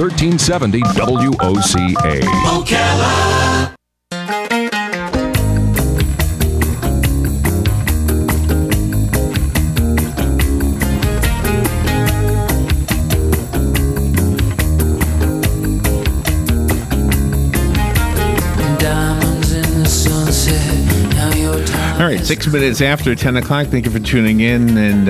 1370 WOCA. Ocala. All right, 6 minutes after 10 o'clock. Thank you for tuning in. And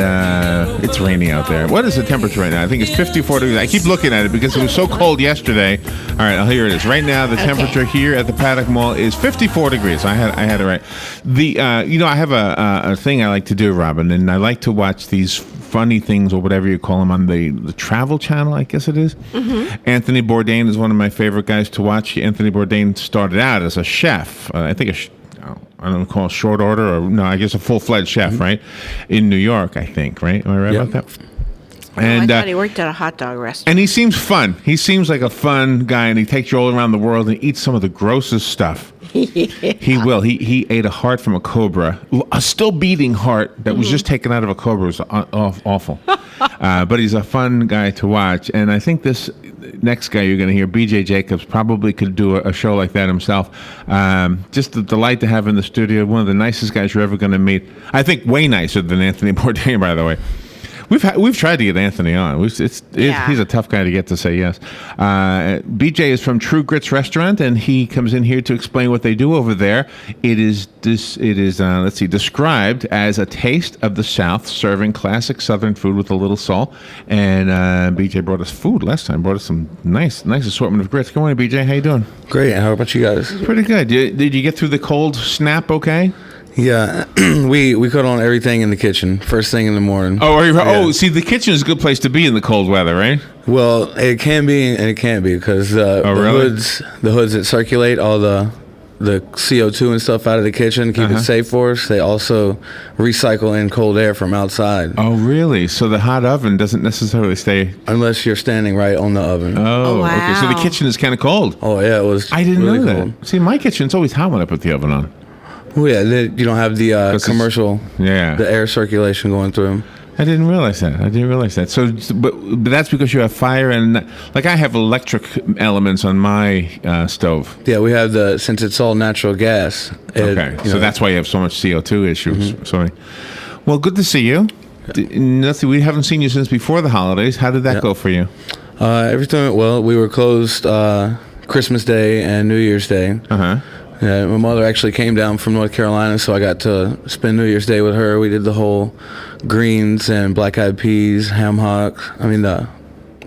it's raining out there. What is the temperature right now? I think it's 54 degrees. I keep looking at it because it was so cold yesterday. All right, here it is. Right now, the temperature here at the Paddock Mall is 54 degrees. I had it right. I have a thing I like to do, Robin, and I like to watch these funny things or whatever you call them on the Travel Channel, I guess it is. Mm-hmm. Anthony Bourdain is one of my favorite guys to watch. Anthony Bourdain started out as a chef. I think I don't call it short order, or no, I guess a full-fledged chef, right? In New York, I think, right? Am I right about that? And I thought he worked at a hot dog restaurant. And he seems fun. He seems like a fun guy, and he takes you all around the world and eats some of the grossest stuff. He will. He ate a heart from a cobra, a still beating heart that was just taken out of a cobra. It was awful. But he's a fun guy to watch. And I think this next guy you're going to hear, BJ Jacobs, probably could do a show like that himself. Just a delight to have in the studio. One of the nicest guys you're ever going to meet. I think way nicer than Anthony Bourdain, by the way. We've tried to get Anthony on. He's a tough guy to get to say yes. BJ is from True Grits Restaurant, and he comes in here to explain what they do over there. It is described as a taste of the South, serving classic Southern food with a little salt. And BJ brought us food last time. Brought us some nice assortment of grits. Good morning, BJ. How you doing? Great. How about you guys? Pretty good. Did you get through the cold snap? Okay. Yeah, we cut on everything in the kitchen first thing in the morning. See, the kitchen is a good place to be in the cold weather, right? Well, it can be and it can't be because the hoods that circulate all the CO2 and stuff out of the kitchen, keep it safe for us. They also recycle in cold air from outside. Oh, really? So the hot oven doesn't necessarily stay unless you're standing right on the oven. Oh, wow. Okay. So the kitchen is kind of cold. Oh yeah, it was. I didn't really know that. Cold. See, my kitchen's always hot when I put the oven on. Oh yeah, you don't have the commercial, the air circulation going through them. I didn't realize that. So, but that's because you have fire and like I have electric elements on my stove. Yeah, we have since it's all natural gas. So that's why you have so much CO2 issues. Mm-hmm. Sorry. Well, good to see you. We haven't seen you since before the holidays. How did that go for you? Everything went well. We were closed Christmas Day and New Year's Day. Yeah, my mother actually came down from North Carolina, so I got to spend New Year's Day with her. We did the whole greens and black-eyed peas, ham hock. I mean, the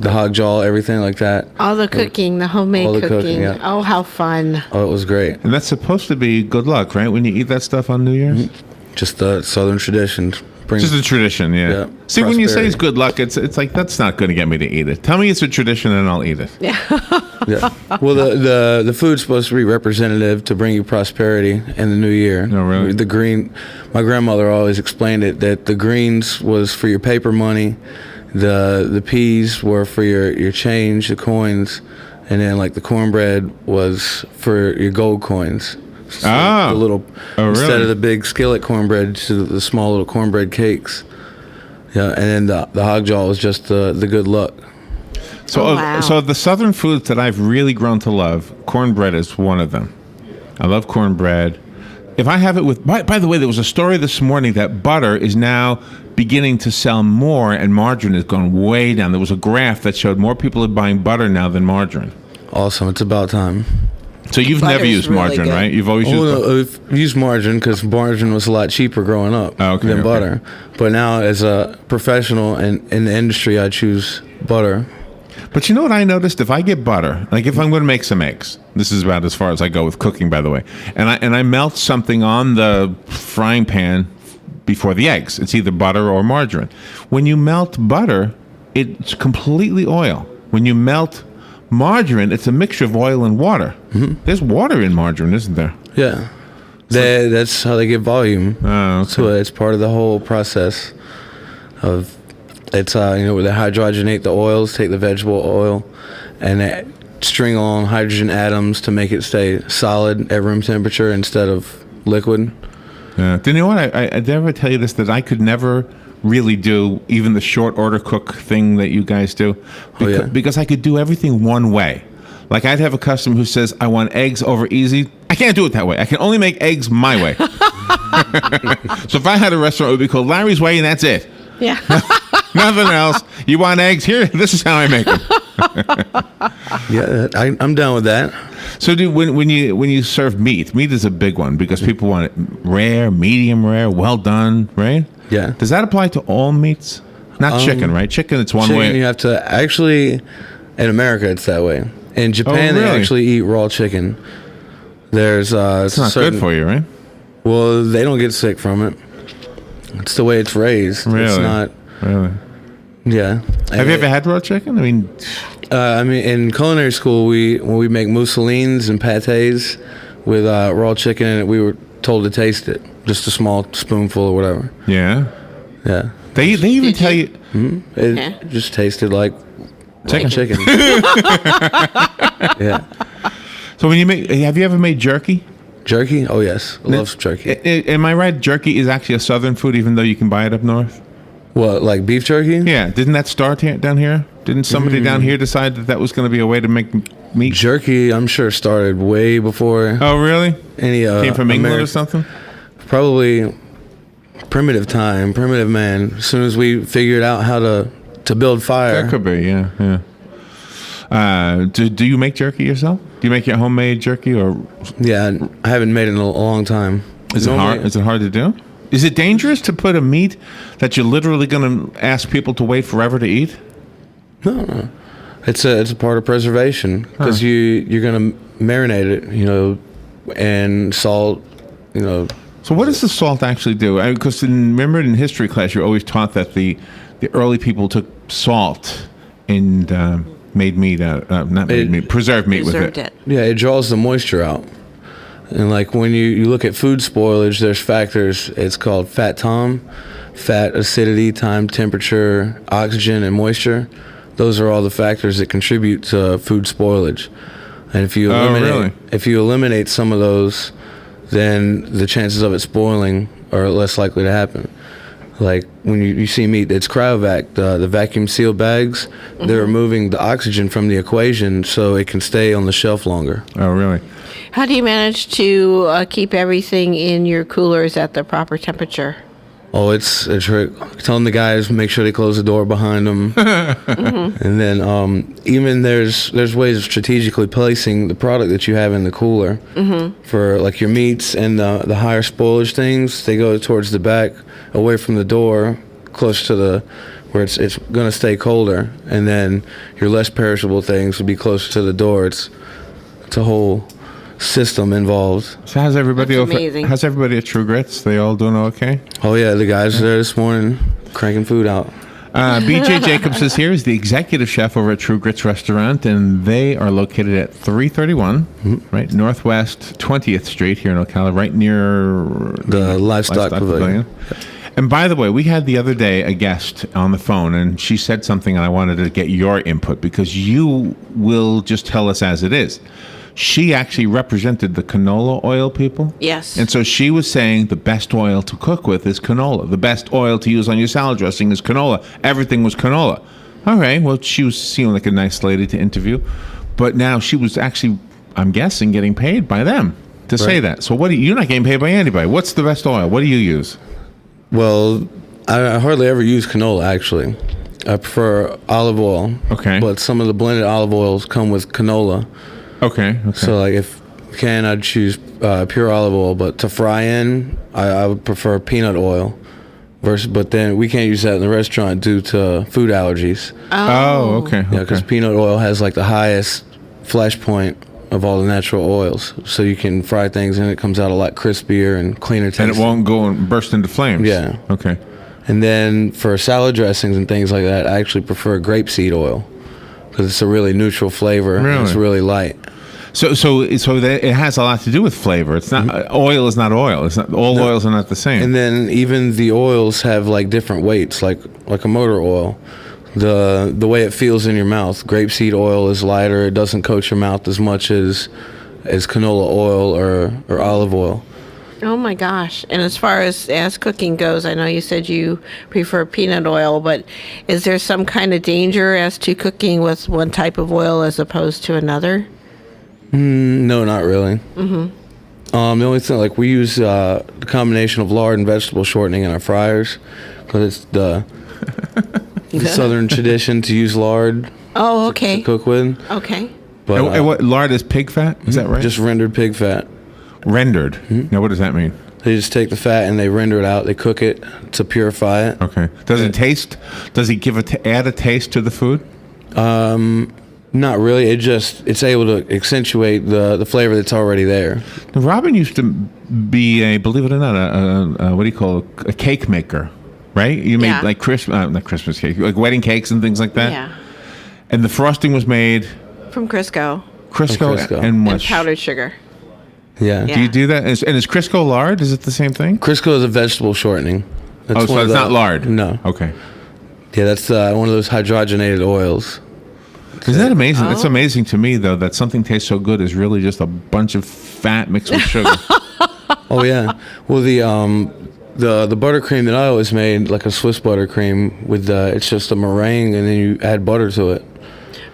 hog jaw, everything like that. All the cooking, the homemade cooking. Yeah. Oh, how fun. Oh, it was great. And that's supposed to be good luck, right, when you eat that stuff on New Year's? Mm-hmm. Just the Southern tradition. Just a tradition, yeah. See, when you say it's good luck, it's like, that's not going to get me to eat it. Tell me it's a tradition and I'll eat it. Yeah. Yeah. Well, the food's supposed to be representative to bring you prosperity in the new year. Oh, really? The green, my grandmother always explained it, that the greens was for your paper money, the peas were for your change, the coins, and then like the cornbread was for your gold coins. So the little instead of the big skillet cornbread, to the small little cornbread cakes. Yeah, and then the hog jaw was just the good luck. So, so the Southern foods that I've really grown to love, cornbread is one of them. I love cornbread. If I have it with, by the way, there was a story this morning that butter is now beginning to sell more and margarine has gone way down. There was a graph that showed more people are buying butter now than margarine. Awesome. It's about time. So you've never used margarine, right? You've always used I've used margarine because margarine was a lot cheaper growing up than butter. But now as a professional and in the industry, I choose butter. But you know what I noticed? If I get butter, like if I'm going to make some eggs, this is about as far as I go with cooking, by the way, and I melt something on the frying pan before the eggs, it's either butter or margarine. When you melt butter, it's completely oil. When you melt margarine, it's a mixture of oil and water. Mm-hmm. There's water in margarine, isn't there? Yeah. That's how they get volume. Oh, okay. So it's part of the whole process of, it's, where they hydrogenate the oils, take the vegetable oil, and they string along hydrogen atoms to make it stay solid at room temperature instead of liquid. Yeah. Do you know what? I did ever tell you this, that I could never really do even the short order cook thing that you guys do, because I could do everything one way. Like I'd have a customer who says, I want eggs over easy. I can't do it that way. I can only make eggs my way. So if I had a restaurant, it would be called Larry's Way, and that's it. Yeah. Nothing else. You want eggs? Here, this is how I make them. Yeah, I'm down with that. So when you serve meat is a big one because people want it rare, medium rare, well done, right? Yeah. Does that apply to all meats? Not chicken, right? Chicken, it's one way. You have to actually, in America, it's that way. In Japan, really? they actually eat raw chicken. There's It's not good for you, right? Well, they don't get sick from it. It's the way it's raised. Really? It's not. Really? Yeah. Have you ever had raw chicken? I mean, in culinary school, when we make mousselines and pâtés with raw chicken in it, we were told to taste it, just a small spoonful or whatever. Yeah. Yeah. They even tell you. It just tasted like chicken. Yeah. So have you ever made jerky? Jerky? Oh yes, loves jerky. Am I right? Jerky is actually a southern food, even though you can buy it up north. What, like beef jerky? Yeah. Didn't that start down here? Didn't somebody down here decide that was going to be a way to make meat? Jerky, I'm sure, started way before. Oh, really? Any came from England or something? Probably primitive man. As soon as we figured out how to build fire. That could be, yeah. Do you make jerky yourself? Do you make your homemade jerky or? Yeah, I haven't made it in a long time. Is it hard? Is it hard to do? Is it dangerous to put a meat that you're literally going to ask people to wait forever to eat? No. It's a part of preservation because you're going to marinate it, and salt, So what does the salt actually do? Because remember in history class, you're always taught that the early people took salt and made meat preserved meat with it. Yeah, it draws the moisture out. And like when you look at food spoilage, there's factors. It's called fat acidity, time, temperature, oxygen, and moisture. Those are all the factors that contribute to food spoilage. And if you eliminate some of those, then the chances of it spoiling are less likely to happen. Like when you see meat that's cryovac, the vacuum sealed bags, they're removing the oxygen from the equation so it can stay on the shelf longer. Oh, really? How do you manage to keep everything in your coolers at the proper temperature? Oh, it's a trick. Telling the guys make sure they close the door behind them, and then even there's ways of strategically placing the product that you have in the cooler. For like your meats and the higher spoilage things, they go towards the back, away from the door, close to where it's going to stay colder, and then your less perishable things would be closer to the door. It's a whole system involved. So how's everybody amazing. How's everybody at True Grits? They all doing okay? Oh yeah, the guys are there this morning cranking food out. BJ Jacobs is here. He's the executive chef over at True Grits Restaurant, and they are located at 331 right Northwest 20th Street here in Ocala, right near the Livestock Pavilion. And by the way, we had the other day a guest on the phone, and she said something, and I wanted to get your input because you will just tell us as it is. She actually represented the canola oil people. Yes. And so she was saying the best oil to cook with is canola. The best oil to use on your salad dressing is canola. Everything was canola. All right. Well, she was seeming like a nice lady to interview. But now she was actually, I'm guessing, getting paid by them to say that. So you're not getting paid by anybody. What's the best oil? What do you use? Well, I hardly ever use canola, actually. I prefer olive oil. Okay. But some of the blended olive oils come with canola. Okay. So, like, if I can, I'd choose pure olive oil. But to fry in, I would prefer peanut oil. But then we can't use that in the restaurant due to food allergies. Oh, okay. Yeah, because peanut oil has, like, the highest flash point of all the natural oils. So you can fry things and it comes out a lot crispier and cleaner tasting. And it won't go and burst into flames. Yeah. Okay. And then for salad dressings and things like that, I actually prefer grapeseed oil because it's a really neutral flavor. Really? And it's really light. So that it has a lot to do with flavor. It's not oil is not oil. It's not all oils are not the same. And then even the oils have like different weights, like a motor oil. The way it feels in your mouth. Grapeseed oil is lighter. It doesn't coat your mouth as much as canola oil or olive oil. Oh my gosh. And as far as cooking goes, I know you said you prefer peanut oil, but is there some kind of danger as to cooking with one type of oil as opposed to another? No, not really. Mm-hmm. The only thing, like, we use the combination of lard and vegetable shortening in our fryers because it's the southern tradition to use lard Oh, to okay. cook with. Okay. But And what lard is pig fat? Is that right? just rendered pig fat. rendered. Now, what does that mean? They just take the fat and they render it out. They cook it to purify it. Okay. Does it taste? Does it add a taste to the food? Not really. It's able to accentuate the flavor that's already there. Now, Robin used to be believe it or not, a what do you call it? A cake maker, right? You made Yeah. like not Christmas cake, like wedding cakes and things like that. Yeah. And the frosting was made From Crisco Crisco, Crisco. and what? and powdered sugar. Yeah. Do you do that? And is Crisco lard? Is it the same thing? Crisco is a vegetable shortening. That's Oh, so one of it's not lard. No. Okay. Yeah, that's one of those hydrogenated oils. Isn't that amazing? It's amazing to me, though, that something tastes so good is really just a bunch of fat mixed with sugar. Oh yeah. Well, the buttercream that I always made, like a Swiss buttercream with it's just a meringue and then you add butter to it.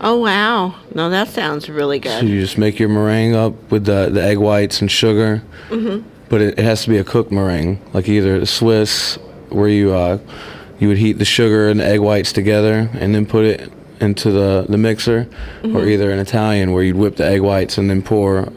Oh, wow. No, that sounds really So good. you just make your meringue up with the egg whites and sugar. Mm-hmm. But it has to be a cooked meringue, like either the Swiss, where you would heat the sugar and the egg whites together and then put it into the mixer, or either an Italian where you'd whip the egg whites and then pour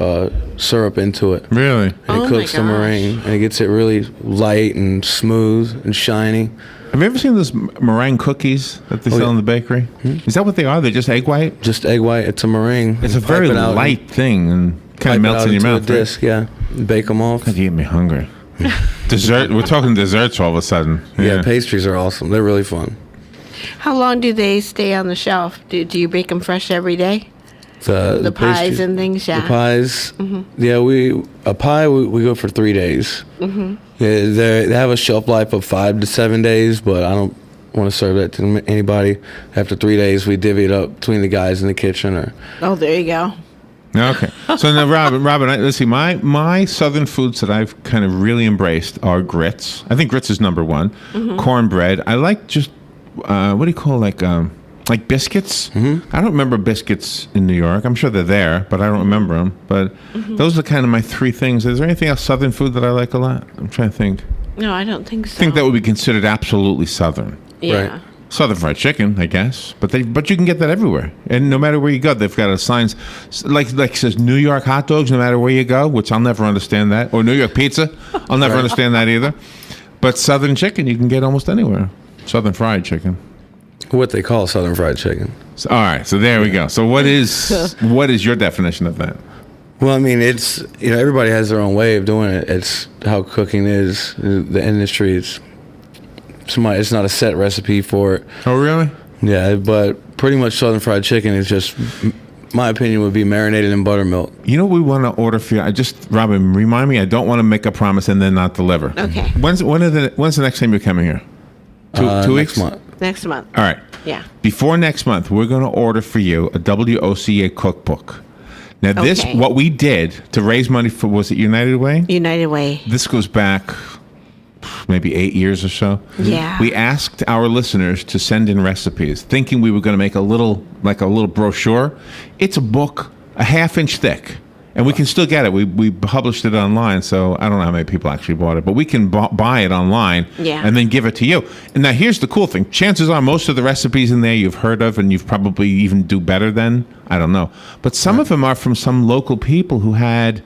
syrup into it. Really? And Oh it my cooks the gosh. meringue and it gets it really light and smooth and shiny. Have you ever seen those meringue cookies that they sell yeah. in the bakery? Is that what they are? They're just egg white? Just egg white. It's a meringue. It's a Pipe very it out and light thing and kind pipe of it melts out in your into mouth. a Right? disc, yeah. Bake them off. God, you get me hungry. Dessert. We're talking desserts all of a sudden. Yeah, pastries are awesome. They're really fun. How long do they stay on the shelf? Do you bake them fresh every day? The pies pastries- and things, yeah. The pies. Yeah, a pie we go for 3 days. Mm-hmm. Yeah, they have a shelf life of 5 to 7 daes, but I don't want to serve that to anybody. After 3 days, we divvy it up between the guys in the kitchen. Or Oh, there you go. Okay. So now, Robin, let's see. My southern foods that I've kind of really embraced are grits. I think grits is number one. Cornbread. I like just what do you call like biscuits? Mm-hmm. I don't remember biscuits in New York. I'm sure they're there, but I don't remember them. But those are kind of my three things. Is there anything else southern food that I like a lot? I'm trying to think. No, I don't think so. I think that would be considered absolutely southern. Yeah. Right. Southern fried chicken, I guess, but you can get that everywhere, and no matter where you go, they've got a signs like says New York hot dogs. No matter where you go, which I'll never understand that, or New York pizza, I'll never understand that either. But Southern chicken, you can get almost anywhere. Southern fried chicken. what they call Southern fried chicken. So, all right, so there we go. So what is your definition of that? Well, I mean, it's everybody has their own way of doing it. It's how cooking is. The industry is. It's not a set recipe for it. Oh, really? Yeah, but pretty much Southern fried chicken is just, my opinion would be marinated in buttermilk. You know what we want to order for you? Robin, remind me. I don't want to make a promise and then not deliver. Okay. When's the next time you're coming here? Two weeks. Next month. Next month. All right. Yeah. Before next month, we're going to order for you a WOCA cookbook. Now, Okay. what we did to raise money for, was it United Way? United Way. This goes back maybe 8 years or so. Yeah. We asked our listeners to send in recipes, thinking we were going to make a little brochure. It's a book, a half-inch thick. And we can still get it. We published it online, so I don't know how many people actually bought it, but we can buy it online and then give it to you. And now here's the cool thing. Chances are most of the recipes in there you've heard of and you've probably even do better than. I don't know. But some of them are from some local people who had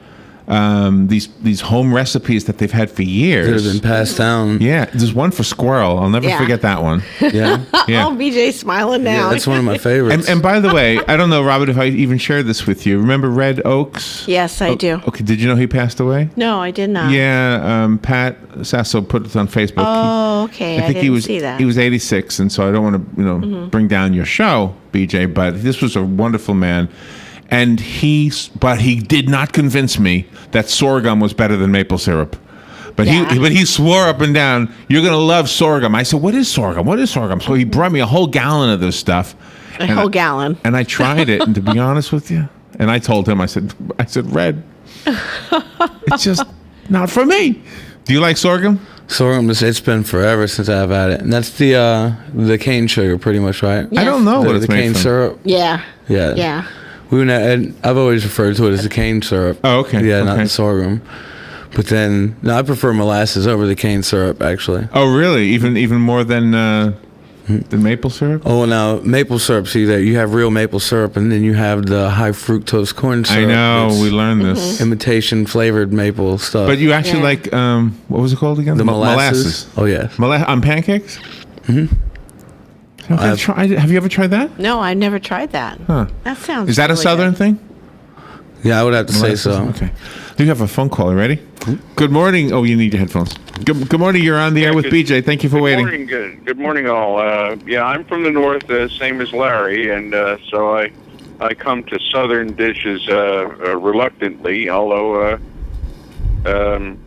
these home recipes that they've had for years. That have been passed down. Yeah, there's one for squirrel. I'll never Yeah. forget that one. Yeah. Yeah. Oh, BJ's smiling Yeah, now. that's one of my favorites. And by the way, I don't know, Robert, if I even shared this with you. Remember Red Oaks? Yes, I do. Okay, did you know he passed away? No, I did not. Yeah, Pat Sasso put it on Facebook. Oh, okay. I think didn't he was see that. he was 86, and so I don't want to bring down your show, BJ. But this was a wonderful man, and he did not convince me that sorghum was better than maple syrup. But Yeah. he swore up and down, "You're gonna love sorghum." I said, "What is sorghum? What is sorghum?" So he brought me a whole gallon of this stuff. A whole gallon. And I tried it, and to be honest with you, and I told him, I said, Red, it's just Not for me. Do you like sorghum? Sorghum, it's been forever since I've had it. And that's the cane sugar, pretty much, right? I don't know what it's The made cane from. syrup. Yeah. Yeah. Yeah. And I've always referred to it as the cane syrup. Oh, okay. Yeah, not Okay. the sorghum. But then, no, I prefer molasses over the cane syrup, actually. Oh, really? Even more than maple syrup? Oh, now maple syrup. See that you have real maple syrup, and then you have the high fructose corn syrup. I know. that's We learned this. imitation flavored maple stuff. But you actually Yeah. like what was it called again? the molasses. Oh yeah. On pancakes? Mm-hmm. Have you ever tried that? No, I've never tried that. Huh. That sounds. Is that a really southern good. thing? Yeah, I would have to say so. Okay. Do you have a phone call? Ready? Good morning. Oh, you need your headphones. Good morning. You're on the air with BJ. Thank you for waiting. Good morning, all. Yeah, I'm from the north, same as Larry, and so I come to southern dishes reluctantly. Although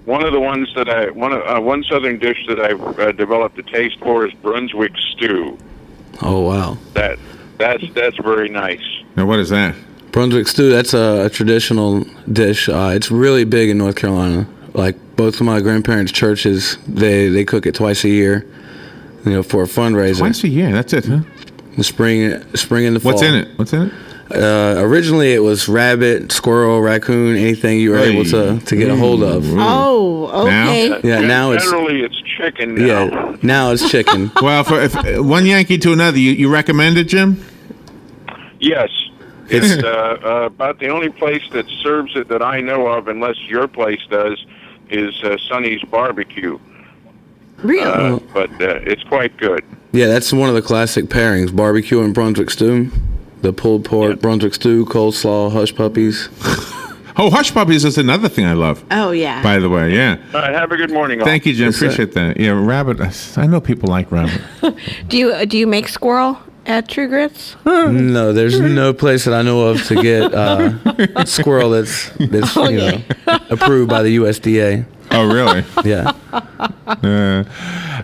one of the ones that one southern dish that I've developed a taste for is Brunswick stew. Oh wow. That's very nice. Now, what is that? Brunswick stew. That's a traditional dish. It's really big in North Carolina. Like both of my grandparents' churches, they cook it twice a year. You know, for a fundraiser. Twice a year. That's it, huh? The spring and the fall. What's in it? What's in it? Originally, it was rabbit, squirrel, raccoon, anything you were able to get a hold of. Oh, okay. Yeah, now it's Generally it's chicken now. yeah. Now it's chicken. Well, for if, one Yankee to another, you recommend it, Jim? Yes. It's about the only place that serves it that I know of, unless your place does, is Sonny's Barbecue. Really? But it's quite good. Yeah, that's one of the classic pairings: barbecue and Brunswick stew. The pulled pork, Brunswick stew, coleslaw, hush puppies. Oh, hush puppies is another thing I love. Oh, yeah. By the way, yeah. All right, have a good morning, all. Thank you, Jim. Yes, sir. Appreciate that. Yeah, rabbit. I know people like rabbit. Do you make squirrel at True Grits? No, there's no place that I know of to get squirrel that's Okay. approved by the USDA. Oh, really? Yeah.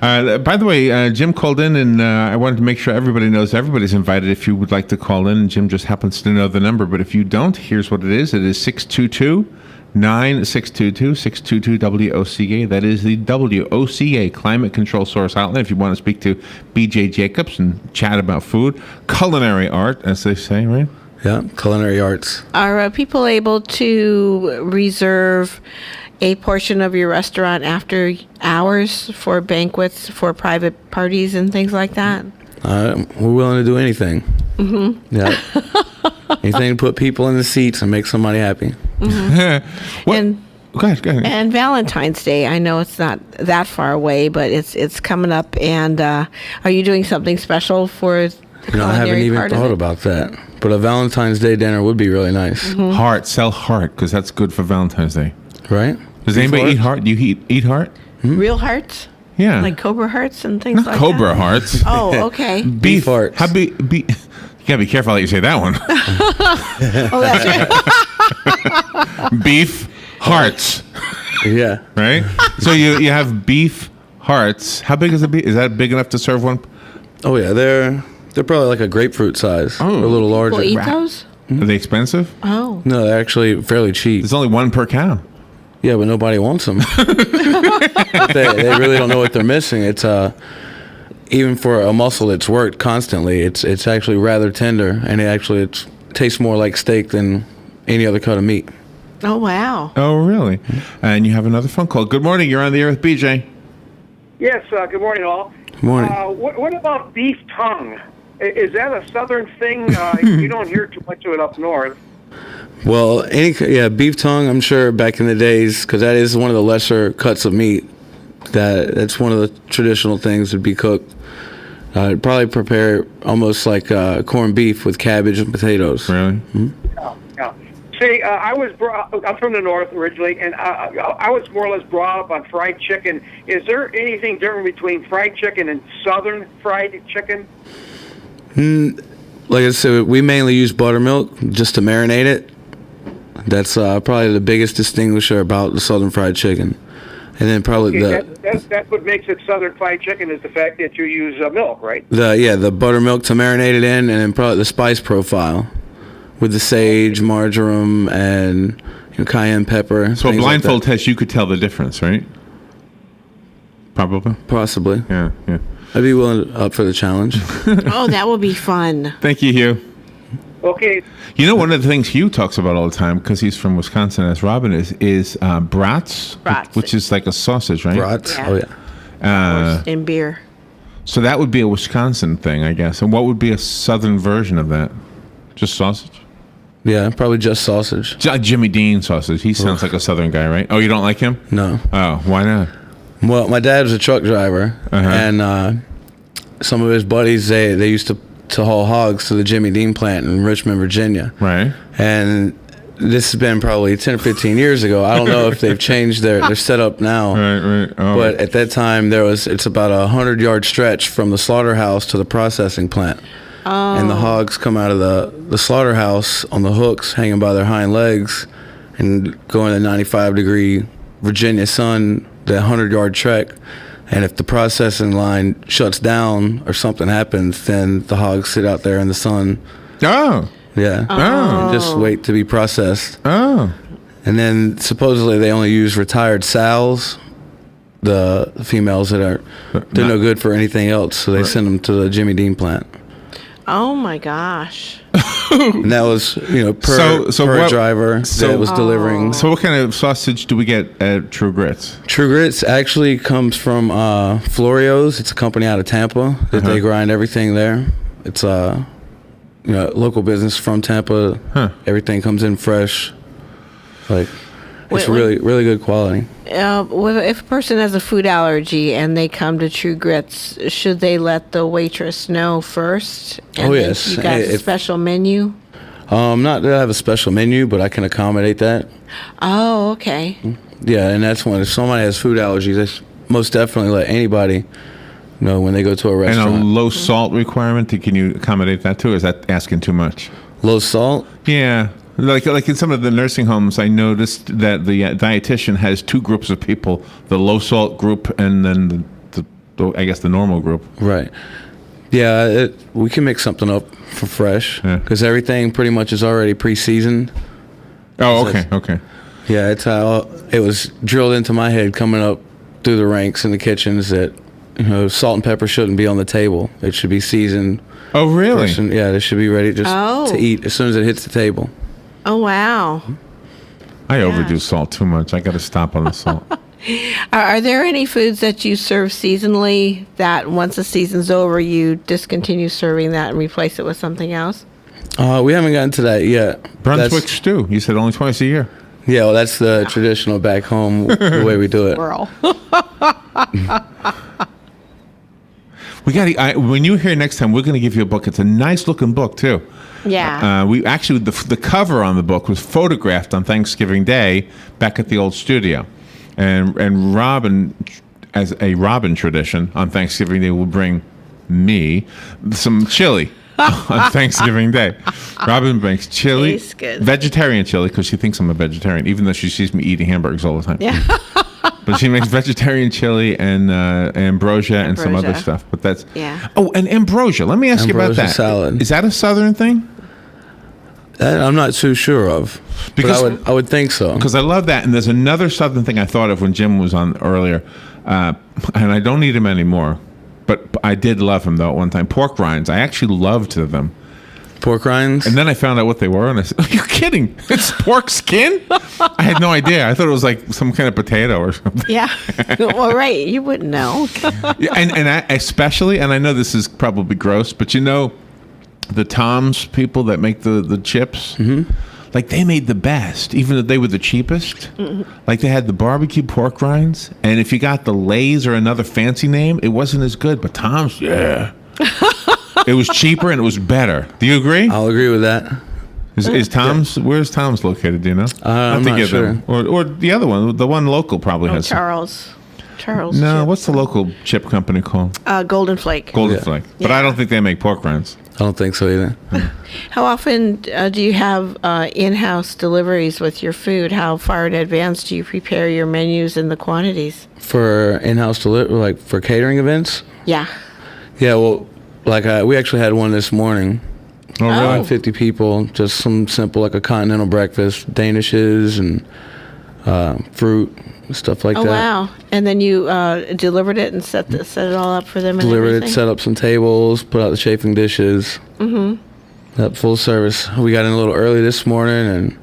By the way, Jim called in, and I wanted to make sure everybody knows everybody's invited if you would like to call in. Jim just happens to know the number, but if you don't, here's what it is. It is 622-9622, 622-WOCA. That is the WOCA Climate Control Source Hotline if you want to speak to BJ Jacobs and chat about food, culinary art, as they say, right? Yeah. Culinary arts. Are people able to reserve a portion of your restaurant after hours for banquets, for private parties and things like that? We're willing to do anything. Mm-hmm. Yeah. Anything to put people in the seats and make somebody happy. What? And Go ahead. and Valentine's Day, I know it's not that far away, but it's coming up. And are you doing something special for the I haven't culinary even part of thought it? about that. But a Valentine's Day dinner would be really nice, Heart. Sell heart, because that's good for Valentine's Day. right? Does anybody eat heart? Do you eat heart? Real hearts? Yeah. Like Cobra hearts and things Not like Cobra that? hearts. Oh, okay. Beef hearts. How you gotta be careful how you say that one. Oh, that's right. Beef hearts, Yeah. right? So you have beef hearts. How big is the beef? Is that big enough to serve one? Oh yeah, they're probably like a grapefruit size, Oh. or a little larger. People eat those? Are they expensive? Oh. No, they're actually fairly cheap. There's only one per cow. Yeah, but nobody wants them. they really don't know what they're missing. It's even for a muscle that's worked constantly, it's actually rather tender, and it tastes more like steak than any other cut of meat. Oh, wow. Oh, really? And you have another phone call. Good morning. You're on the air with BJ. Yes, good morning, all. Good morning. What about beef tongue? Is that a southern thing? You don't hear too much of it up north. Well, beef tongue. I'm sure back in the days, because that is one of the lesser cuts of meat. That's one of the traditional things to be cooked. I'd probably prepare almost like corned beef with cabbage and potatoes. Really? Yeah. See, I'm from the north originally, and I was more or less brought up on fried chicken. Is there anything different between fried chicken and southern fried chicken? Like I said, we mainly use buttermilk just to marinate it. That's probably the biggest distinguisher about the southern fried chicken. And then probably That's what makes it southern fried chicken is the fact that you use milk, right? the buttermilk to marinate it in, and then probably the spice profile with the sage, marjoram, and cayenne pepper. So a things blindfold like that. test, you could tell the difference, right? Probably. Possibly. Yeah, yeah. I'd be willing up for the challenge. Oh, that would be fun. Thank you, Hugh. Okay. You know, one of the things Hugh talks about all the time, because he's from Wisconsin, as Robin is brats, Brats. which is like a sausage, right? Brats. Yeah. Oh yeah. In beer. So that would be a Wisconsin thing, I guess. And what would be a southern version of that? Just sausage? Yeah, probably just sausage. Jimmy Dean sausage. He sounds like a southern guy, right? Oh, you don't like him? No. Oh, why not? Well, my dad was a truck driver, Uh-huh. and some of his buddies they used to haul hogs to the Jimmy Dean plant in Richmond, Virginia. Right. And this has been probably 10 or 15 years ago. I don't know if they've changed their setup now. Right. Oh. But at that time, it's about a 100-yard stretch from the slaughterhouse to the processing plant. And the hogs come out of the slaughterhouse on the hooks hanging by their hind legs and go in the 95-degree Virginia sun, the 100-yard trek. And if the processing line shuts down or something happens, then the hogs sit out there in the sun. Oh. Yeah. And just wait to be processed. Oh. And then supposedly they only use retired sows, the females they're no good for anything else, so they send them to the Jimmy Dean plant. Oh my gosh. And that was, per what- driver that was delivering. So what kind of sausage do we get at True Grits? True Grits actually comes from Florio's. It's a company out of Tampa that they grind everything there. It's local business from Tampa. Huh. Everything comes in fresh. Like, it's Wait, really, really good quality. If a person has a food allergy and they come to True Grits, should they let the waitress know first? And Oh, then yes. You got a If- special menu? Not that I have a special menu, but I can accommodate that. Oh, okay. Yeah, and that's when if somebody has food allergies, they most definitely let anybody know when they go to a And restaurant. a low salt requirement, can you accommodate that too? Or is that asking too much? Low salt? Yeah. Like in some of the nursing homes, I noticed that the dietitian has two groups of people: the low salt group and then I guess the normal group. Right. Yeah, we can mix something up for fresh Yeah. because everything pretty much is already pre-seasoned. Oh, So okay. Yeah, it's how it was drilled into my head coming up through the ranks in the kitchens that salt and pepper shouldn't be on the table. It should be seasoned. Oh, really? Yeah, they should be ready just Oh. to eat as soon as it hits the table. Oh, wow. I overdo salt too much. I got to stop on the salt. Are there any foods that you serve seasonally that once the season's over, you discontinue serving that and replace it with something else? We haven't gotten to that yet. Brunswick stew. You said only twice a year. Yeah, well, that's the traditional back home the way we do it. Squirrel. We got. When you're here next time, we're going to give you a book. It's a nice looking book too. Yeah. We actually the cover on the book was photographed on Thanksgiving Day back at the old studio, and Robin, as a Robin tradition, on Thanksgiving Day will bring me some chili on Thanksgiving Day. Robin makes chili, Tastes good. vegetarian chili, because she thinks I'm a vegetarian, even though she sees me eating hamburgers all the time. Yeah. But she makes vegetarian chili and ambrosia and some other Ambrosia. stuff. But that's Yeah. Oh, and ambrosia. Let me ask you about Ambrosia that. salad. Is that a Southern thing? That I'm not too sure of, Because- but I would think so. Because I love that. And there's another Southern thing I thought of when Jim was on earlier, and I don't eat him anymore. But I did love him though at one time. Pork rinds. I actually loved them. Pork rinds. And then I found out what they were, and I said, "Are you kidding? It's pork skin?" I had no idea. I thought it was like some kind of potato or something. Yeah. Well, right. You wouldn't know. Yeah, and I especially, and I know this is probably gross, but the Tom's people that make the chips, like they made the best, even though they were the cheapest. Like they had the barbecue pork rinds, and if you got the Lay's or another fancy name, it wasn't as good. But Tom's, yeah, it was cheaper and it was better. Do you agree? I'll agree with that. Is Tom's? Where's Tom's located? Do you know? I'm to not give sure. them. Or the other one, the one local probably has. some. Charles. No, chip. what's the local chip company called? Golden Flake. Golden Yeah. Flake. But I don't think they make pork rinds. I don't think so either. How often do you have in-house deliveries with your food? How far in advance do you prepare your menus and the quantities? For in-house delivery, like for catering events. Yeah. Yeah, well, like we actually had one this morning, Oh, really? 50 people, just some simple, like a continental breakfast, danishes and fruit, stuff like Oh, that. wow. And then you delivered it and set it all up for them and Delivered everything? it, set up some tables, put out the chafing dishes. Mm-hmm. That full service. We got in a little early this morning and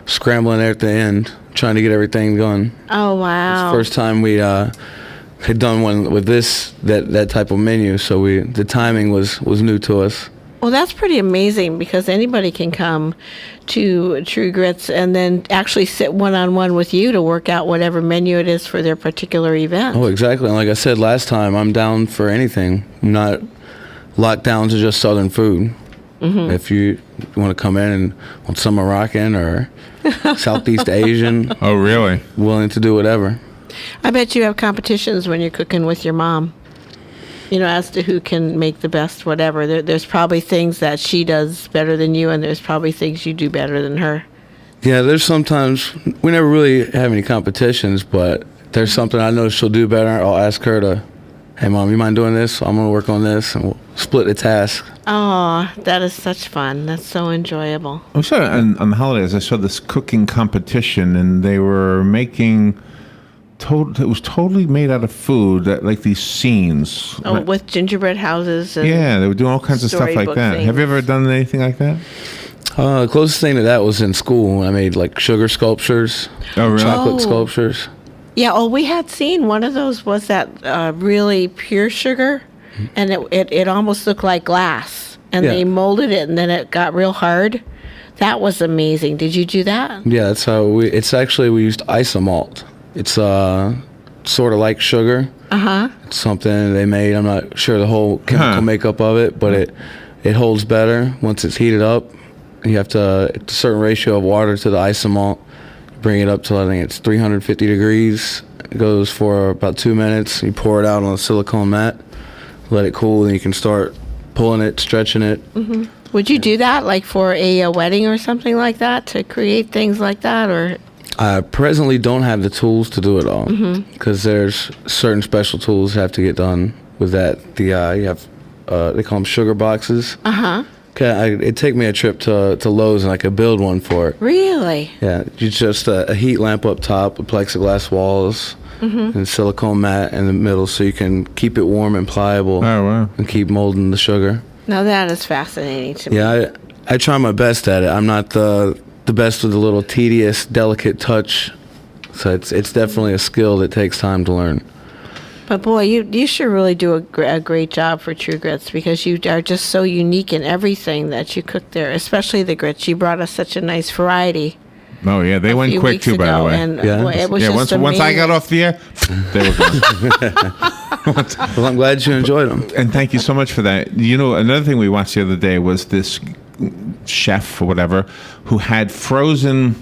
scrambling there at the end, trying to get everything going. Oh, wow. First time we had done one with that type of menu, so the timing was new to us. Well, that's pretty amazing because anybody can come to True Grits and then actually sit one-on-one with you to work out whatever menu it is for their particular event. Oh, exactly. And like I said last time, I'm down for anything. I'm not locked down to just Southern food. Mm-hmm. If you want to come in and want some Moroccan or Southeast Asian, Oh, really? willing to do whatever. I bet you have competitions when you're cooking with your mom, as to who can make the best whatever. There's probably things that she does better than you, and there's probably things you do better than her. Yeah, there's sometimes, we never really have any competitions, but there's something I know she'll do better. I'll ask her to, hey, Mom, you mind doing this? I'm going to work on this, and we'll split the task. Oh, that is such fun. That's so enjoyable. I saw on the holidays, I saw this cooking competition, and they were making... it was totally made out of food, like these scenes. Oh, with gingerbread houses. And Yeah, they were doing all kinds of stuff like storybook that. things. Have you ever done anything like that? The closest thing to that was in school. I made like sugar sculptures, Oh, really? chocolate Oh. sculptures. Yeah, we had seen one of those was that really pure sugar, and it almost looked like glass, and Yeah. they molded it, and then it got real hard. That was amazing. Did you do that? Yeah, that's how we used isomalt. It's sort of like sugar. Uh-huh. It's something they made. I'm not sure the whole chemical makeup of it, but it holds better once it's heated up. You have to, it's a certain ratio of water to the isomalt. Bring it up to, I think it's 350 degrees. It goes for about 2 minutes. You pour it out on a silicone mat, let it cool, and you can start pulling it, stretching it. Would you do that, like for a wedding or something like that, to create things like that, or? I presently don't have the tools to do it all because there's certain special tools that have to get done with that. You have they call them sugar boxes. Uh-huh. Okay, it'd take me a trip to Lowe's and I could build one for it. Really? Yeah, you just a heat lamp up top with plexiglass walls and silicone mat in the middle so you can keep it warm and pliable Oh, wow. and keep molding the sugar. Now that is fascinating to me. Yeah, I try my best at it. I'm not the best with the little tedious, delicate touch. So it's definitely a skill that takes time to learn. But boy, you sure really do a great job for True Grits because you are just so unique in everything that you cook there, especially the grits. You brought us such a nice variety. Oh, yeah, they a went few quick, weeks too, by the ago, way. And Yeah. it was Yeah, just once I got amazing. off the air, they were gone. Well, I'm glad you enjoyed them. And thank you so much for that. Another thing we watched the other day was this chef or whatever who had frozen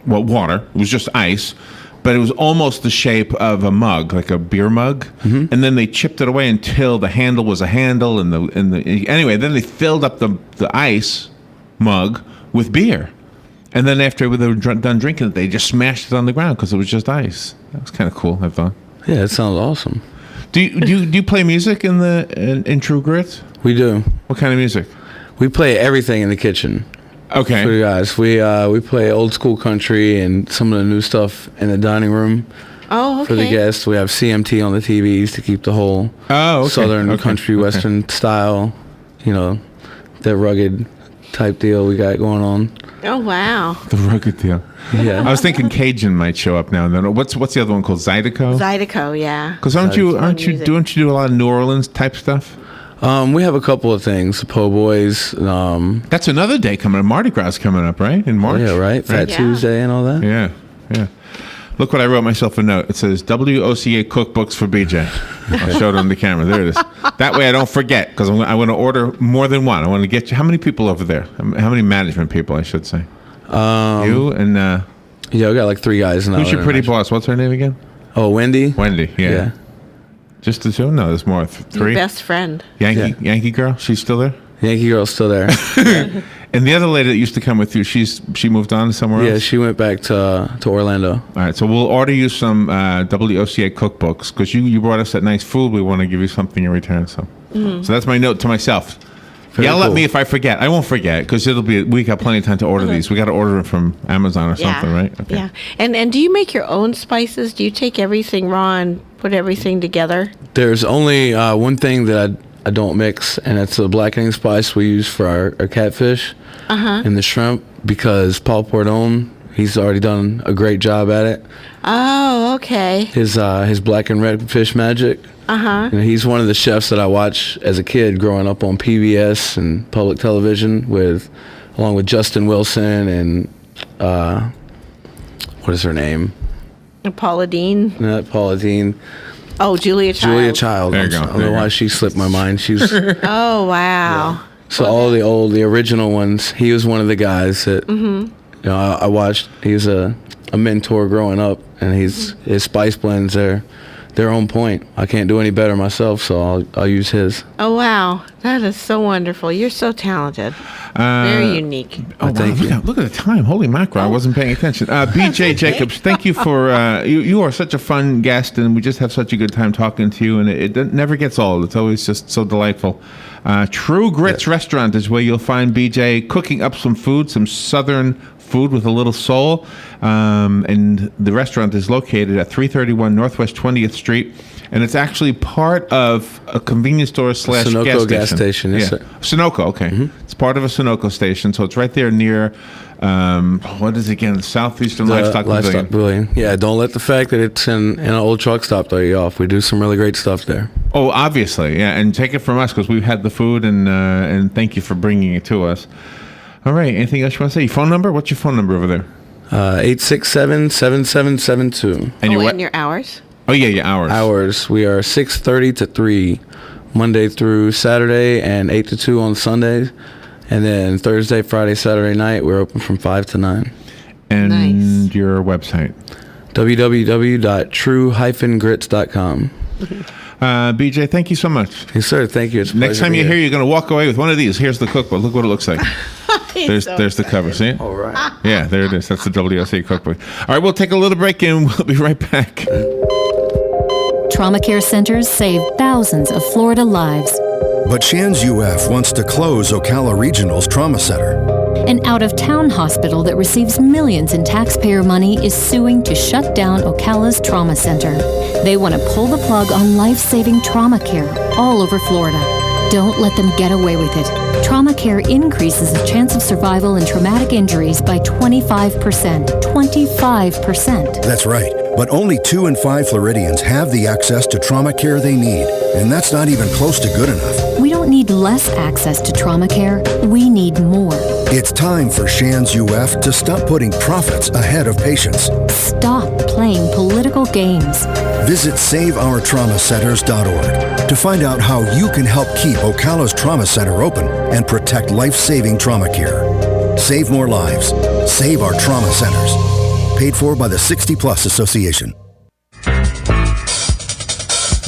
water. It was just ice, but it was almost the shape of a mug, like a beer mug. And then they chipped it away until the handle was a handle, anyway. Then they filled up the ice mug with beer, and then after they were done drinking it, they just smashed it on the ground because it was just ice. That was kind of cool, I thought. Yeah, it sounds awesome. Do you play music in True Grits? We do. What kind of music? We play everything in the kitchen. Okay. For you guys, we play old school country and some of the new stuff in the dining room. Oh, okay. For the guests, we have CMT on the TVs to keep the whole Okay. southern country western style, that rugged type deal we got going on. Oh, wow. The rugged deal. I Yeah. was thinking Cajun might show up now and then. What's the other one called? Zydeco? Zydeco, yeah. Because don't you music. don't you do a lot of New Orleans type stuff? We have a couple of things. Po' Boys. That's another day coming up. Mardi Gras is coming up, right? In March. Yeah, right. Fat Yeah. Tuesday and all that. Yeah. Look what I wrote myself a note. It says WOCA cookbooks for BJ. I'll show it on the camera. There it is. That way I don't forget because I want to order more than one. I want to get you. How many people over there? How many management people, I should say? You and Yeah, we got like 3 guys now. who's your that are pretty actually- boss? What's her name again? Oh, Wendy. Wendy. Yeah. Yeah. Just the two? No, there's more. Your Three. best friend. Yankee girl. She's still there. Yankee girl's still there. And the other lady that used to come with you, she moved on somewhere Yeah, else. she went back to Orlando. All right, so we'll order you some WOCA cookbooks because you brought us that nice food. We want to give you something in return. So that's my note to myself. Yell at cool. me if I forget. I won't forget because we got plenty of time to order these. We got to order them from Amazon or something, right? Okay. Yeah. And do you make your own spices? Do you take everything raw and put everything together? There's only one thing that I don't mix, and it's the blackening spice we use for our catfish and the shrimp, because Paul Pordone, he's already done a great job at it. Oh, okay. His black and red fish magic. You know, he's one of the chefs that I watched as a kid growing up on PBS and public television along with Justin Wilson and what is her name? Paula Dean. Not Paula Dean. Oh, Julia Child. Julia Child. There you go. I don't know why she slipped my mind. She's Oh, wow. so all the original ones. He was one of the guys that you know I watched. He was a mentor growing up, and his spice blends they're on point. I can't do any better myself, so I'll use his. Oh, wow. That is so wonderful. You're so talented. Very unique. Oh, Thank you. Look at the time. Holy mackerel. I wasn't paying attention. BJ Jacobs, thank you for, you are such a fun guest, and we just have such a good time talking to you, and it never gets old. It's always just so delightful. True Grits Restaurant is where you'll find BJ cooking up some food, some southern food with a little soul. And the restaurant is located at 331 Northwest 20th Street. And it's actually part of a convenience store / Sunoco gas station. Yes, yeah. sir. Sunoco, okay. It's part of a Sunoco station, so it's right there near, what is it again? Southeastern Livestock Pavilion. Yeah, don't let the fact that it's in an old truck stop throw you off. We do some really great stuff there. Oh, obviously, yeah. And take it from us because we've had the food, and thank you for bringing it to us. All right, anything else you want to say? Your phone number? What's your phone number over there? 867-7772. And And your hours? Oh, yeah, your hours. Hours. We are 6:30 to 3, Monday through Saturday, and 8 to 2 on Sundays. And then Thursday, Friday, Saturday night, we're open from 5 to 9. And Nice. your website? www.true-grits.com. BJ, thank you so much. Yes, sir. Thank you. It's a Next pleasure time to be you're here, you're going to walk away with one of these. Here's the cookbook. Look what it looks like. There's the cover. See it? All right. Yeah, there it is. That's the WOC cookbook. All right, we'll take a little break and we'll be right back. Trauma care centers save thousands of Florida lives. But Shands UF wants to close Ocala Regional's Trauma Center. An out-of-town hospital that receives millions in taxpayer money is suing to shut down Ocala's Trauma Center. They want to pull the plug on life-saving trauma care all over Florida. Don't let them get away with it. Trauma care increases the chance of survival and traumatic injuries by 25%. 25%. That's right. But only 2 in 5 Floridians have the access to trauma care they need. And that's not even close to good enough. We don't need less access to trauma care. We need more. It's time for Shands UF to stop putting profits ahead of patients. Stop playing political games. Visit SaveOurTraumaCenters.org to find out how you can help keep Ocala's Trauma Center open and protect life-saving trauma care. Save more lives. Save our trauma centers. Paid for by the 60 Plus Association.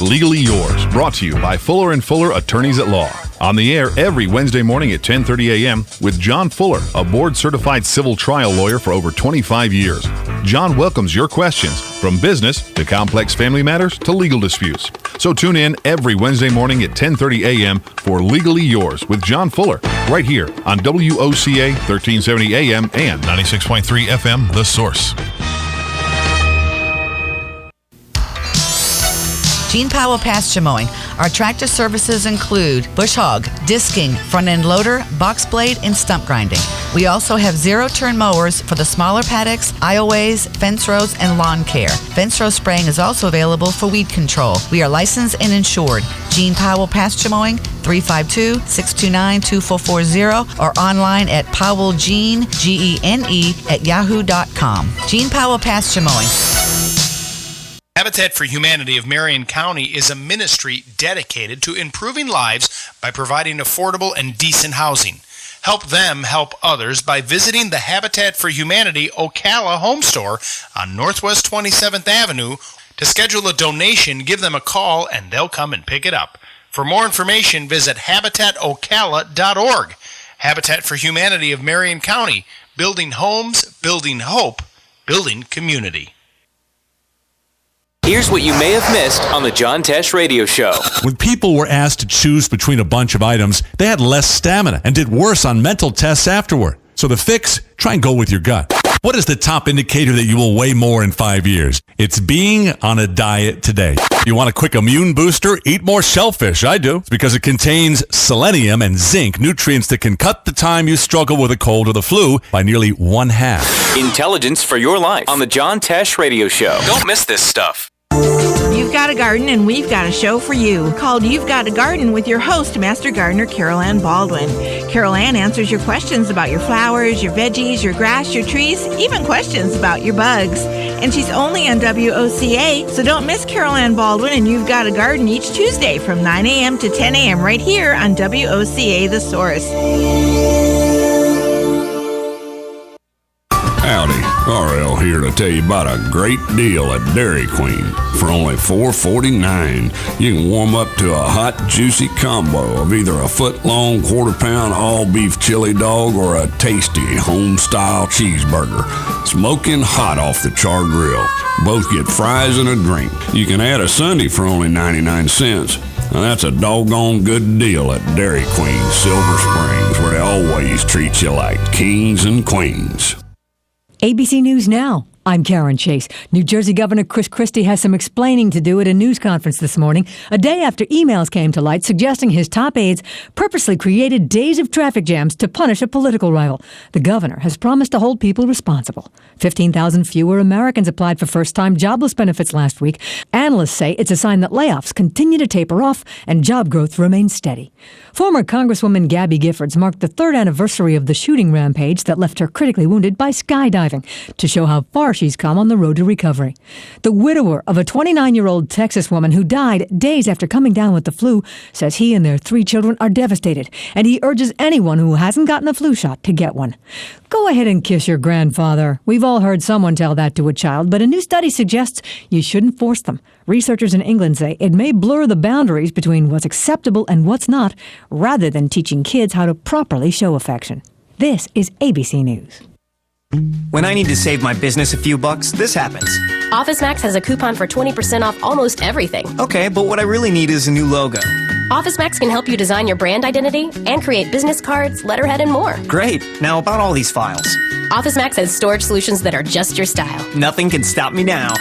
Legally Yours, brought to you by Fuller & Fuller Attorneys at Law. On the air every Wednesday morning at 10:30 a.m. with John Fuller, a board-certified civil trial lawyer for over 25 years. John welcomes your questions, from business to complex family matters to legal disputes. So tune in every Wednesday morning at 10:30 a.m. for Legally Yours with John Fuller, right here on WOCA 1370 AM and 96.3 FM, The Source. Gene Powell Pasture Mowing. Our tractor services include bush hog, disking, front end loader, box blade, and stump grinding. We also have zero-turn mowers for the smaller paddocks, aisleways, fence rows, and lawn care. Fence row spraying is also available for weed control. We are licensed and insured. Gene Powell Pasture Mowing, 352-629-2440, or online at powellgene, Gene, at yahoo.com. Gene Powell Pasture Mowing. Habitat for Humanity of Marion County is a ministry dedicated to improving lives by providing affordable and decent housing. Help them help others by visiting the Habitat for Humanity Ocala home store on Northwest 27th Avenue. To schedule a donation, give them a call and they'll come and pick it up. For more information, visit habitatocala.org. Habitat for Humanity of Marion County, building homes, building hope, building community. Here's what you may have missed on the John Tesh Radio Show. When people were asked to choose between a bunch of items, they had less stamina and did worse on mental tests afterward. So the fix? Try and go with your gut. What is the top indicator that you will weigh more in 5 years? It's being on a diet today. You want a quick immune booster? Eat more shellfish. I do. It's because it contains selenium and zinc, nutrients that can cut the time you struggle with a cold or the flu by nearly 1/2. Intelligence for your life on the John Tesh Radio Show. Don't miss this stuff. You've got a garden and we've got a show for you called You've Got a Garden with your host, Master Gardener Carol Ann Baldwin. Carol Ann answers your questions about your flowers, your veggies, your grass, your trees, even questions about your bugs. And she's only on WOCA, so don't miss Carol Ann Baldwin and You've Got a Garden each Tuesday from 9 a.m. to 10 a.m. right here on WOCA The Source. Howdy, RL here to tell you about a great deal at Dairy Queen. For only $4.49, you can warm up to a hot, juicy combo of either a foot-long, quarter-pound all-beef chili dog or a tasty home-style cheeseburger. Smoking hot off the char grill. Both get fries and a drink. You can add a sundae for only 99 cents. Now that's a doggone good deal at Dairy Queen, Silver Springs, where they always treat you like kings and queens. ABC News Now. I'm Karen Chase. New Jersey Governor Chris Christie has some explaining to do at a news conference this morning, a day after emails came to light suggesting his top aides purposely created days of traffic jams to punish a political rival. The governor has promised to hold people responsible. 15,000 fewer Americans applied for first-time jobless benefits last week. Analysts say it's a sign that layoffs continue to taper off and job growth remains steady. Former Congresswoman Gabby Giffords marked the third anniversary of the shooting rampage that left her critically wounded by skydiving to show how far she's come on the road to recovery. The widower of a 29-year-old Texas woman who died days after coming down with the flu says he and their 3 children are devastated, and he urges anyone who hasn't gotten a flu shot to get one. Go ahead and kiss your grandfather. We've all heard someone tell that to a child, but a new study suggests you shouldn't force them. Researchers in England say it may blur the boundaries between what's acceptable and what's not, rather than teaching kids how to properly show affection. This is ABC News. When I need to save my business a few bucks, this happens. OfficeMax has a coupon for 20% off almost everything. Okay, but what I really need is a new logo. OfficeMax can help you design your brand identity and create business cards, letterhead, and more. Great. Now about all these files. OfficeMax has storage solutions that are just your style. Nothing can stop me now.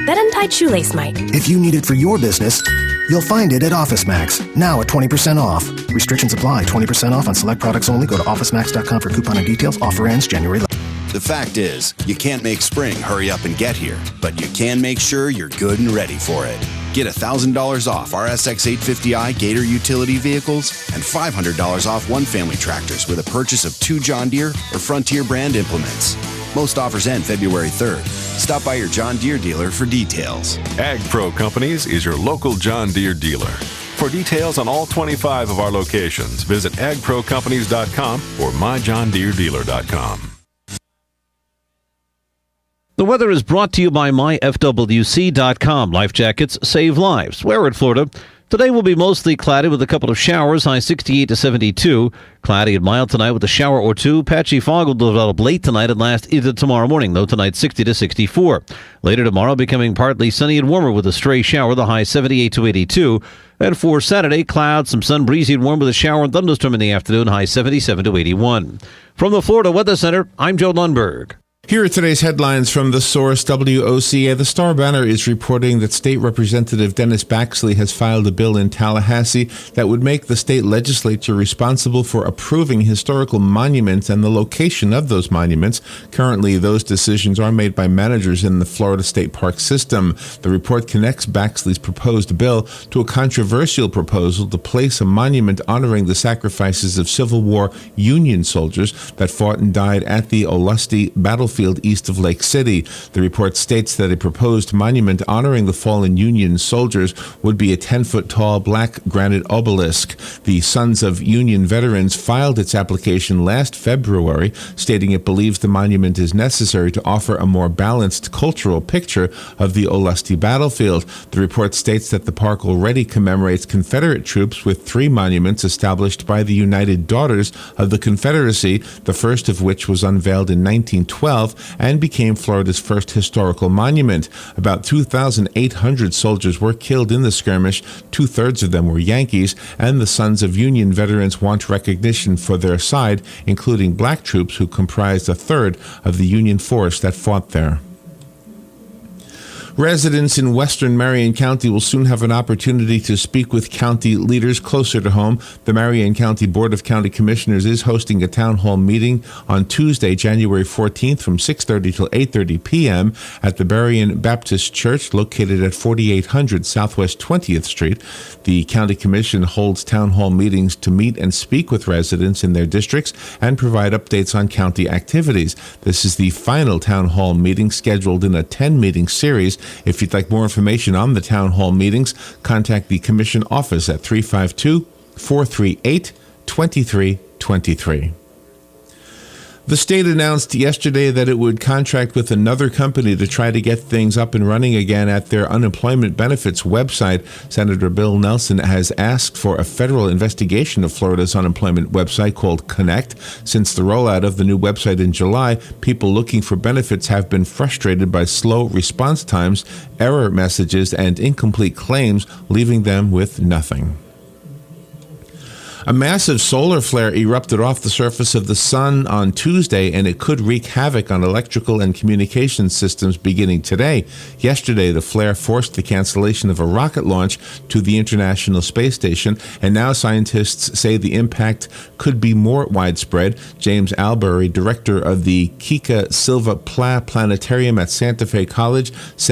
That untied shoelace might. If you need it for your business, you'll find it at OfficeMax, now at 20% off. Restrictions apply. 20% off on select products only. Go to OfficeMax.com for coupon and details. Offer ends January 11th. The fact is, you can't make spring hurry up and get here, but you can make sure you're good and ready for it. Get $1,000 off RSX 850i Gator utility vehicles and $500 off one family tractors with a purchase of 2 John Deere or Frontier brand implements. Most offers end February 3rd. Stop by your John Deere dealer for details. Ag Pro Companies is your local John Deere dealer. For details on all 25 of our locations, visit agprocompanies.com or myjohndeeredealer.com. The weather is brought to you by myfwc.com. Life jackets save lives. Wear it, Florida. Today will be mostly cloudy with a couple of showers, high 68 to 72. Cloudy and mild tonight with a shower or two. Patchy fog will develop late tonight and last into tomorrow morning, though tonight 60 to 64. Later tomorrow becoming partly sunny and warmer with a stray shower, the high 78 to 82. And for Saturday, clouds, some sun, breezy and warm with a shower and thunderstorm in the afternoon, high 77 to 81. From the Florida Weather Center, I'm Joe Lundberg. Here are today's headlines from the source WOCA. The Star Banner is reporting that State Representative Dennis Baxley has filed a bill in Tallahassee that would make the state legislature responsible for approving historical monuments and the location of those monuments. Currently, those decisions are made by managers in the Florida State Park system. The report connects Baxley's proposed bill to a controversial proposal to place a monument honoring the sacrifices of Civil War Union soldiers that fought and died at the Olustee battlefield east of Lake City. The report states that a proposed monument honoring the fallen Union soldiers would be a 10-foot-tall black granite obelisk. The Sons of Union Veterans filed its application last February, stating it believes the monument is necessary to offer a more balanced cultural picture of the Olustee battlefield. The report states that the park already commemorates Confederate troops with 3 monuments established by the United Daughters of the Confederacy, the first of which was unveiled in 1912 itself and became Florida's first historical monument. About 2,800 soldiers were killed in the skirmish. 2/3 of them were Yankees, and the sons of Union veterans want recognition for their side, including black troops who comprised 1/3 of the Union force that fought there. Residents in western Marion County will soon have an opportunity to speak with county leaders closer to home. The Marion County Board of County Commissioners is hosting a town hall meeting on Tuesday, January 14th from 6:30 till 8:30 p.m. at the Berrien Baptist Church located at 4800 Southwest 20th Street. The County Commission holds town hall meetings to meet and speak with residents in their districts and provide updates on county activities. This is the final town hall meeting scheduled in a 10-meeting series. If you'd like more information on the town hall meetings, contact the Commission office at 352-438-2323. The state announced yesterday that it would contract with another company to try to get things up and running again at their unemployment benefits website. Senator Bill Nelson has asked for a federal investigation of Florida's unemployment website called Connect. Since the rollout of the new website in July, people looking for benefits have been frustrated by slow response times, error messages, and incomplete claims, leaving them with nothing. A massive solar flare erupted off the surface of the sun on Tuesday, and it could wreak havoc on electrical and communication systems beginning today. Yesterday, the flare forced the cancellation of a rocket launch to the International Space Station, and now scientists say the impact could be more widespread. James Albury, director of the Kika Silva Pla Planetarium at Santa Fe College, said